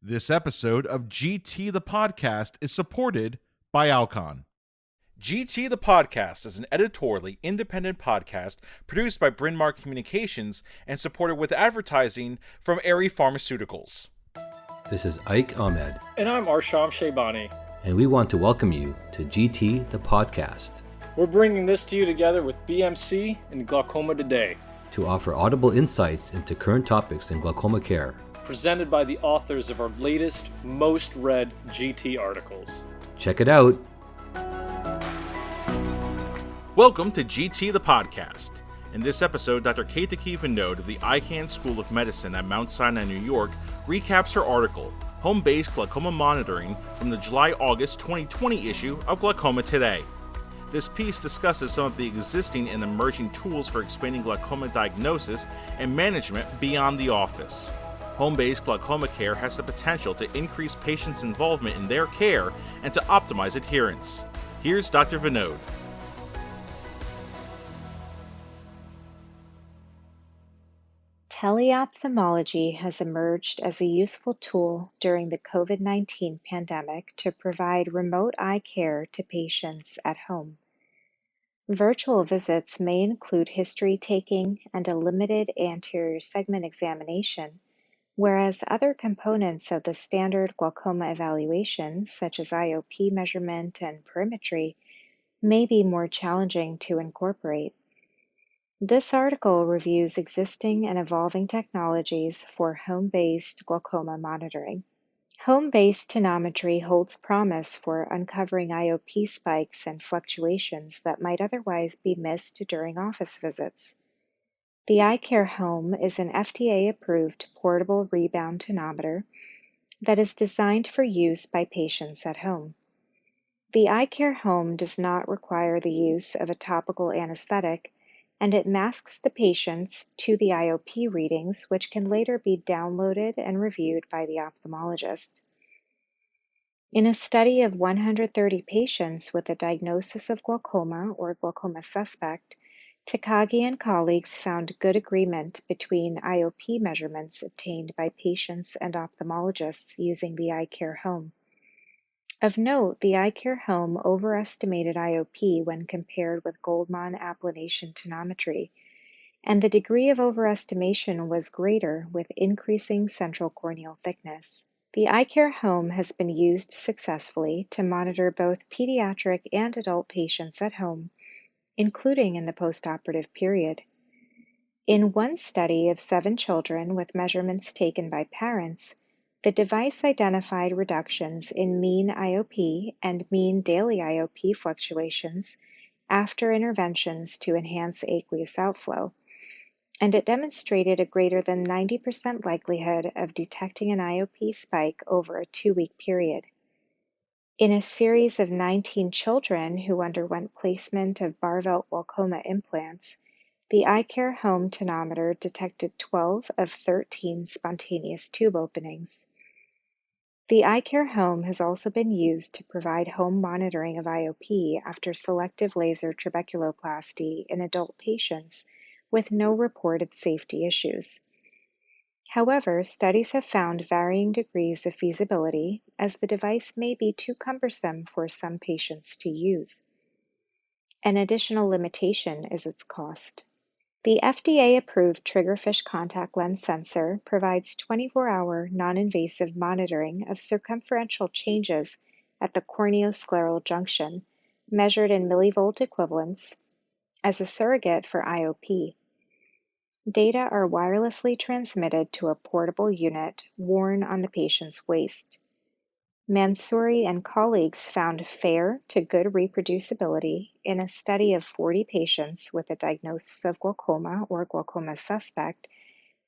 This episode of GT the Podcast is supported by Alcon. GT the Podcast is an editorially independent podcast produced by Bryn Mawr Communications and supported with advertising from Aerie Pharmaceuticals. This is Ike Ahmed. And I'm Arsham Shaybani. And we want to welcome you to GT the Podcast. We're bringing this to you together with BMC and Glaucoma Today, to offer audible insights into current topics in glaucoma care. Presented by the authors of our latest, most read GT articles. Check it out. Welcome to GT the Podcast. In this episode, Dr. Kateki Vinod of the Icahn School of Medicine at Mount Sinai, New York, recaps her article, Home-Based Glaucoma Monitoring, from the July-August 2020 issue of Glaucoma Today. This piece discusses some of the existing and emerging tools for expanding glaucoma diagnosis and management beyond the office. Home-based glaucoma care has the potential to increase patients' involvement in their care and to optimize adherence. Here's Dr. Vinod. Teleophthalmology has emerged as a useful tool during the COVID-19 pandemic to provide remote eye care to patients at home. Virtual visits may include history taking and a limited anterior segment examination, whereas other components of the standard glaucoma evaluation, such as IOP measurement and perimetry, may be more challenging to incorporate. This article reviews existing and evolving technologies for home-based glaucoma monitoring. Home-based tonometry holds promise for uncovering IOP spikes and fluctuations that might otherwise be missed during office visits. The iCare Home is an FDA-approved portable rebound tonometer that is designed for use by patients at home. The iCare Home does not require the use of a topical anesthetic, and it masks the patients to the IOP readings, which can later be downloaded and reviewed by the ophthalmologist. In a study of 130 patients with a diagnosis of glaucoma or glaucoma suspect, Takagi and colleagues found good agreement between IOP measurements obtained by patients and ophthalmologists using the iCare Home. Of note, the iCare Home overestimated IOP when compared with Goldmann applanation tonometry, and the degree of overestimation was greater with increasing central corneal thickness. The iCare Home has been used successfully to monitor both pediatric and adult patients at home, including in the postoperative period. In one study of 7 children with measurements taken by parents, the device identified reductions in mean IOP and mean daily IOP fluctuations after interventions to enhance aqueous outflow, and it demonstrated a greater than 90% likelihood of detecting an IOP spike over a 2-week period. In a series of 19 children who underwent placement of Barvelt glaucoma implants, the iCare Home tonometer detected 12 of 13 spontaneous tube openings. The iCare Home has also been used to provide home monitoring of IOP after selective laser trabeculoplasty in adult patients with no reported safety issues. However, studies have found varying degrees of feasibility, as the device may be too cumbersome for some patients to use. An additional limitation is its cost. The FDA-approved triggerfish contact lens sensor provides 24-hour non-invasive monitoring of circumferential changes at the corneoscleral junction, measured in millivolt equivalents, as a surrogate for IOP. Data are wirelessly transmitted to a portable unit worn on the patient's waist. Mansouri and colleagues found fair to good reproducibility in a study of 40 patients with a diagnosis of glaucoma or glaucoma suspect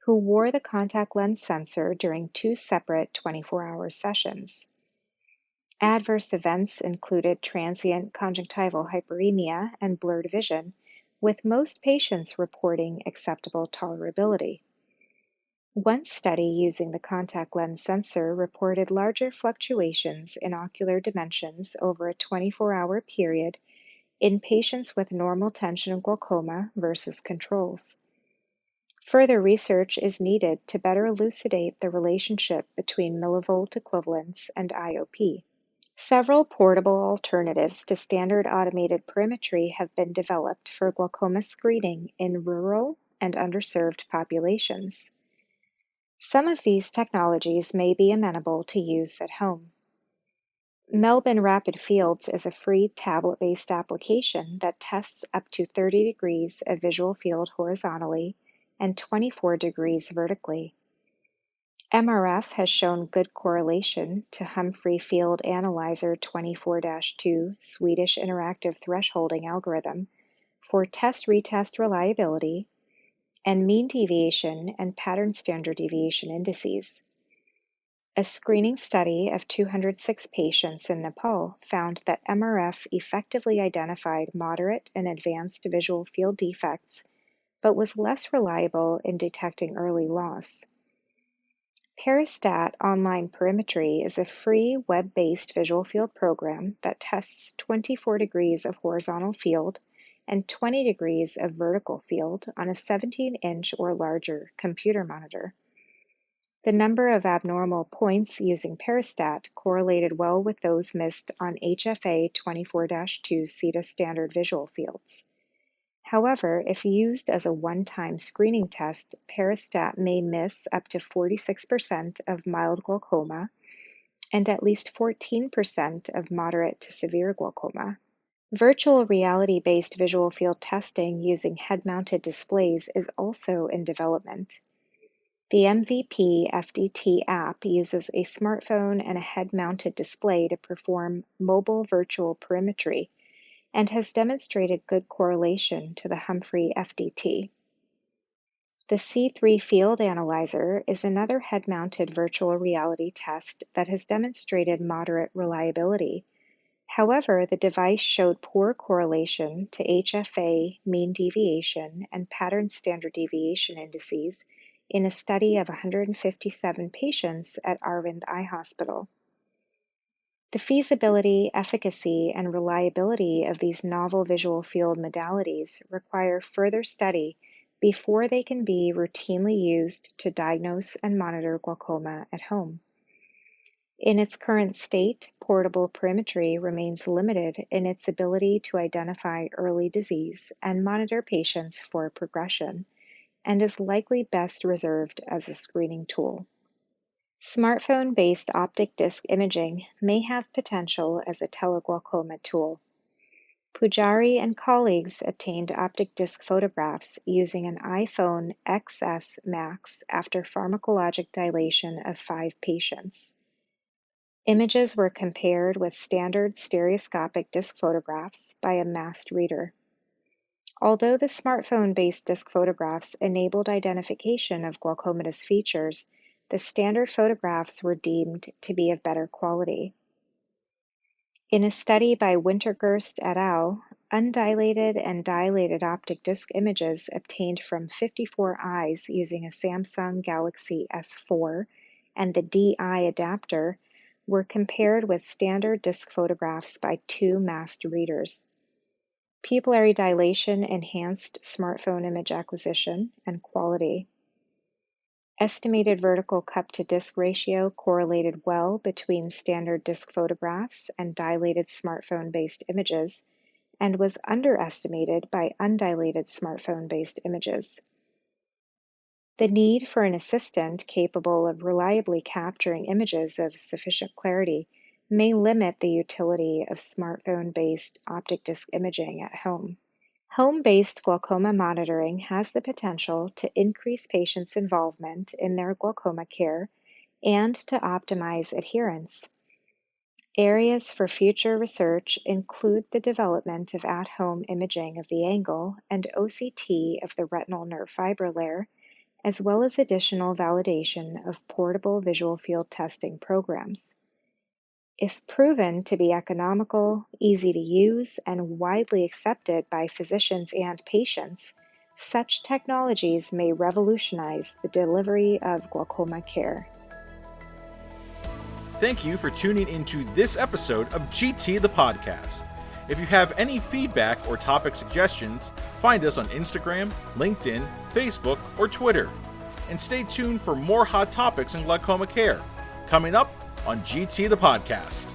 who wore the contact lens sensor during 2 separate 24-hour sessions. Adverse events included transient conjunctival hyperemia and blurred vision, with most patients reporting acceptable tolerability. One study using the contact lens sensor reported larger fluctuations in ocular dimensions over a 24-hour period in patients with normal tension glaucoma versus controls. Further research is needed to better elucidate the relationship between millivolt equivalents and IOP. Several portable alternatives to standard automated perimetry have been developed for glaucoma screening in rural and underserved populations. Some of these technologies may be amenable to use at home. Melbourne Rapid Fields is a free tablet-based application that tests up to 30 degrees of visual field horizontally and 24 degrees vertically. MRF has shown good correlation to Humphrey Field Analyzer 24-2 Swedish interactive thresholding algorithm for test-retest reliability and mean deviation and pattern standard deviation indices. A screening study of 206 patients in Nepal found that MRF effectively identified moderate and advanced visual field defects, but was less reliable in detecting early loss. Peristat Online Perimetry is a free web-based visual field program that tests 24 degrees of horizontal field and 20 degrees of vertical field on a 17-inch or larger computer monitor. The number of abnormal points using Peristat correlated well with those missed on HFA 24-2 CETA standard visual fields. However, if used as a one-time screening test, Peristat may miss up to 46% of mild glaucoma and at least 14% of moderate to severe glaucoma. Virtual reality-based visual field testing using head-mounted displays is also in development. The MVP FDT app uses a smartphone and a head-mounted display to perform mobile virtual perimetry and has demonstrated good correlation to the Humphrey FDT. The C3 Field Analyzer is another head-mounted virtual reality test that has demonstrated moderate reliability. However, the device showed poor correlation to HFA mean deviation and pattern standard deviation indices in a study of 157 patients at Arvind Eye Hospital. The feasibility, efficacy, and reliability of these novel visual field modalities require further study before they can be routinely used to diagnose and monitor glaucoma at home. In its current state, portable perimetry remains limited in its ability to identify early disease and monitor patients for progression, and is likely best reserved as a screening tool. Smartphone-based optic disc imaging may have potential as a teleglaucoma tool. Pujari and colleagues obtained optic disc photographs using an iPhone XS Max after pharmacologic dilation of 5 patients. Images were compared with standard stereoscopic disc photographs by a masked reader. Although the smartphone-based disc photographs enabled identification of glaucomatous features, the standard photographs were deemed to be of better quality. In a study by Wintergerst et al., undilated and dilated optic disc images obtained from 54 eyes using a Samsung Galaxy S4 and the DI adapter were compared with standard disc photographs by 2 masked readers. Pupillary dilation enhanced smartphone image acquisition and quality. Estimated vertical cup-to-disc ratio correlated well between standard disc photographs and dilated smartphone-based images, and was underestimated by undilated smartphone-based images. The need for an assistant capable of reliably capturing images of sufficient clarity may limit the utility of smartphone-based optic disc imaging at home. Home-based glaucoma monitoring has the potential to increase patients' involvement in their glaucoma care and to optimize adherence. Areas for future research include the development of at-home imaging of the angle and OCT of the retinal nerve fiber layer, as well as additional validation of portable visual field testing programs. If proven to be economical, easy to use, and widely accepted by physicians and patients, such technologies may revolutionize the delivery of glaucoma care. Thank you for tuning into this episode of GT the Podcast. If you have any feedback or topic suggestions, find us on Instagram, LinkedIn, Facebook, or Twitter. And stay tuned for more hot topics in glaucoma care, coming up on GT the Podcast.